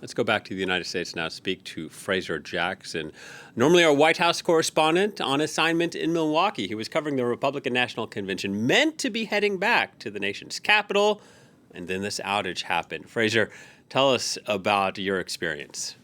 Let's go back to the United States now, speak to Fraser Jackson, normally our White House correspondent on assignment in Milwaukee. He was covering the Republican National Convention, meant to be heading back to the nation's capital, and then this outage happened. Fraser, tell us about your experience.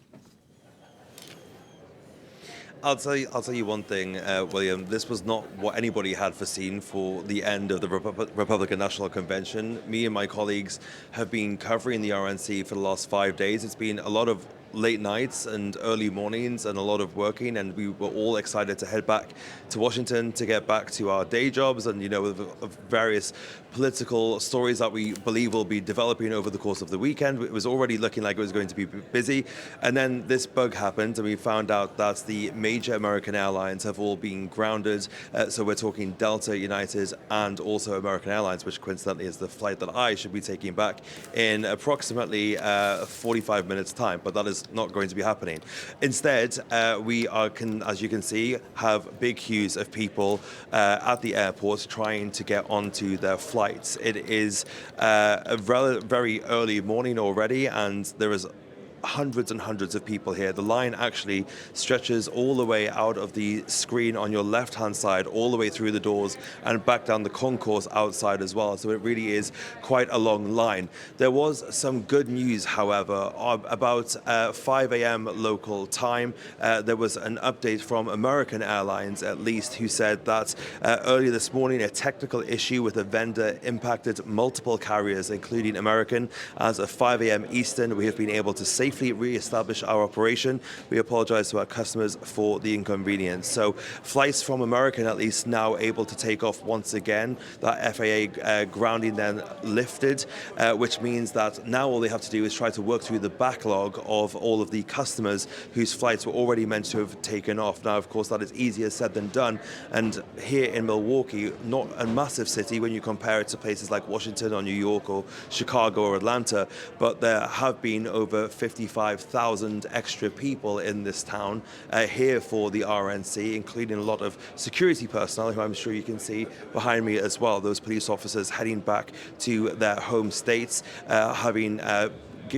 I'll tell you one thing, William. This was not what anybody had foreseen for the end of the Republican National Convention. Me and my colleagues have been covering the RNC for the last 5 days. It's been a lot of late nights and early mornings and a lot of working, and we were all excited to head back to Washington to get back to our day jobs and, of various political stories that we believe will be developing over the course of the weekend. It was already looking like it was going to be busy, and then this bug happened, and we found out that the major American Airlines have all been grounded. So we're talking Delta, United, and also American Airlines, which coincidentally is the flight that I should be taking back in approximately 45 minutes time, but that is not going to be happening. Instead, we are, as you can see, have big queues of people at the airport trying to get onto their flights. It is a very early morning already, and there is hundreds and hundreds of people here. The line actually stretches all the way out of the screen on your left-hand side, all the way through the doors and back down the concourse outside as well. So it really is quite a long line. There was some good news, however. About 5 a.m. local time, there was an update from American Airlines, at least, who said that earlier this morning, a technical issue with a vendor impacted multiple carriers, including American. As of 5 a.m. Eastern, we have been able to safely re-establish our operation. We apologize to our customers for the inconvenience. So flights from American, at least, now able to take off once again. That FAA grounding then lifted, which means that now all they have to do is try to work through the backlog of all of the customers whose flights were already meant to have taken off. Now, of course, that is easier said than done. And here in Milwaukee, not a massive city when you compare it to places like Washington or New York or Chicago or Atlanta, but there have been over 55,000 extra people in this town here for the RNC, including a lot of security personnel, who I'm sure you can see behind me as well. Those police officers heading back to their home states, having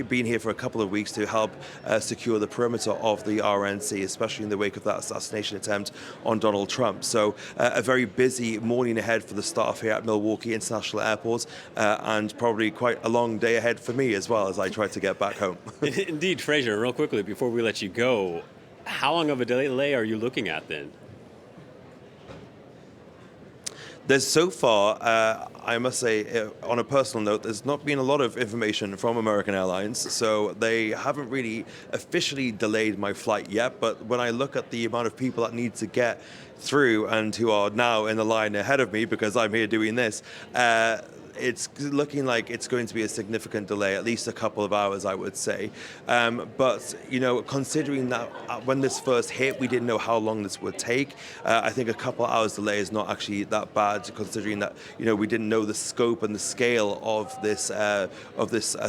been here for a couple of weeks to help secure the perimeter of the RNC, especially in the wake of that assassination attempt on Donald Trump. So a very busy morning ahead for the staff here at Milwaukee International Airport, and probably quite a long day ahead for me as well as I try to get back home. Indeed, Fraser, real quickly, before we let you go, how long of a delay are you looking at then? There's so far, I must say, on a personal note, there's not been a lot of information from American Airlines, so they haven't really officially delayed my flight yet. But when I look at the amount of people that need to get through and who are now in the line ahead of me because I'm here doing this, it's looking like it's going to be a significant delay, at least a couple of hours, I would say. But, considering that when this first hit, we didn't know how long this would take. I think a couple of hours delay is not actually that bad, considering that, we didn't know the scope and the scale of this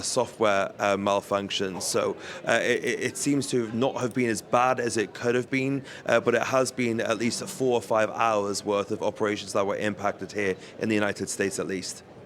software malfunction. So it seems to not have been as bad as it could have been, but it has been at least 4 or 5 hours worth of operations that were impacted here in the United States, at least.